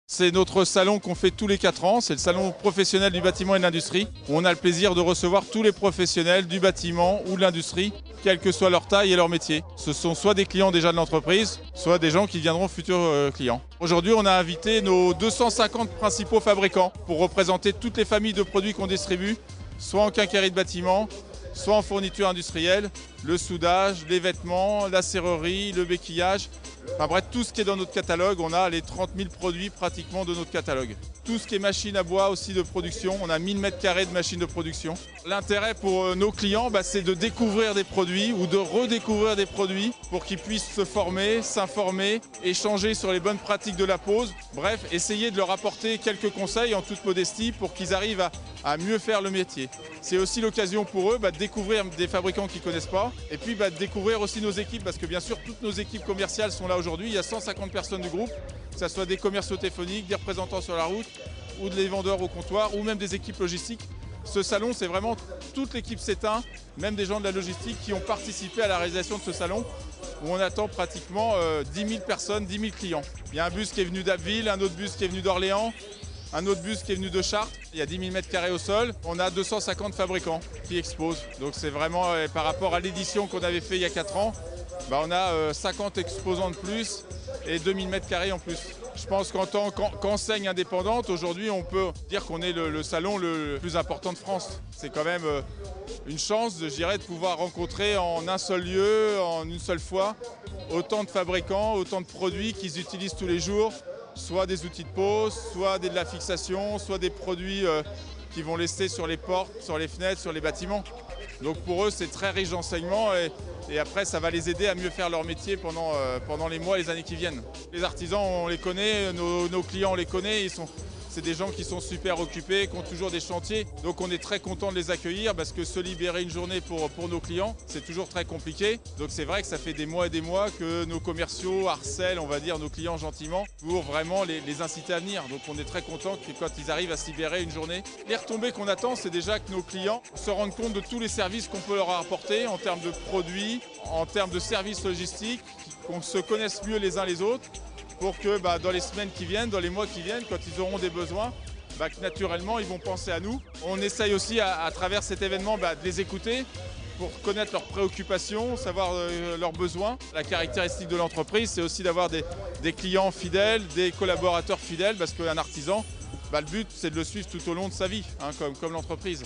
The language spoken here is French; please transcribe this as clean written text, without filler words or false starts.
C'est notre salon qu'on fait tous les 4 ans, c'est le salon professionnel du bâtiment et de l'industrie, où on a le plaisir de recevoir tous les professionnels du bâtiment ou de l'industrie, quelle que soit leur taille et leur métier. Ce sont soit des clients déjà de l'entreprise, soit des gens qui deviendront futurs clients. Aujourd'hui, on a invité nos 250 principaux fabricants pour représenter toutes les familles de produits qu'on distribue, soit en quincaillerie de bâtiment, soit en fourniture industrielle, le soudage, les vêtements, la serrurerie, le béquillage. Enfin bref, tout ce qui est dans notre catalogue, on a les 30 000 produits pratiquement de notre catalogue. Tout ce qui est machine à bois aussi de production, on a 1000 m² de machines de production. L'intérêt pour nos clients, c'est de découvrir des produits ou de redécouvrir des produits pour qu'ils puissent se former, s'informer, échanger sur les bonnes pratiques de la pose. Bref, essayer de leur apporter quelques conseils en toute modestie pour qu'ils arrivent à mieux faire le métier. C'est aussi l'occasion pour eux de découvrir des fabricants qu'ils ne connaissent pas et puis de découvrir aussi nos équipes parce que bien sûr toutes nos équipes commerciales sont là aujourd'hui. Il y a 150 personnes du groupe, que ce soit des commerciaux téléphoniques, des représentants sur la route ou des vendeurs au comptoir ou même des équipes logistiques. Ce salon, c'est vraiment toute l'équipe CETIN, même des gens de la logistique qui ont participé à la réalisation de ce salon où on attend pratiquement 10 000 personnes, 10 000 clients. Il y a un bus qui est venu d'Abbeville, un autre bus qui est venu d'Orléans, un autre bus qui est venu de Chartres. Il y a 10 000 m² au sol. On a 250 fabricants qui exposent. Donc c'est vraiment par rapport à l'édition qu'on avait fait il y a 4 ans, on a 50 exposants de plus et 2000 m² en plus. Je pense qu'en tant qu'enseigne indépendante, aujourd'hui, on peut dire qu'on est le salon le plus important de France. C'est quand même une chance, je dirais, de pouvoir rencontrer en un seul lieu, en une seule fois, autant de fabricants, autant de produits qu'ils utilisent tous les jours, soit des outils de pose, soit de la fixation, soit des produits qui vont laisser sur les portes, sur les fenêtres, sur les bâtiments. Donc pour eux, c'est très riche d'enseignement et après, ça va les aider à mieux faire leur métier pendant les mois et les années qui viennent. Les artisans, on les connaît, nos clients, on les connaît, c'est des gens qui sont super occupés, qui ont toujours des chantiers. Donc on est très content de les accueillir parce que se libérer une journée pour nos clients, c'est toujours très compliqué. Donc c'est vrai que ça fait des mois et des mois que nos commerciaux harcèlent, on va dire, nos clients gentiment pour vraiment les inciter à venir. Donc on est très content que quand ils arrivent à se libérer une journée. Les retombées qu'on attend, c'est déjà que nos clients se rendent compte de tous les services qu'on peut leur apporter en termes de produits, en termes de services logistiques, qu'on se connaisse mieux les uns les autres, pour que dans les semaines qui viennent, dans les mois qui viennent, quand ils auront des besoins, que naturellement ils vont penser à nous. On essaye aussi à travers cet événement de les écouter pour connaître leurs préoccupations, savoir leurs besoins. La caractéristique de l'entreprise, c'est aussi d'avoir des clients fidèles, des collaborateurs fidèles, parce qu'un artisan, le but c'est de le suivre tout au long de sa vie, comme l'entreprise.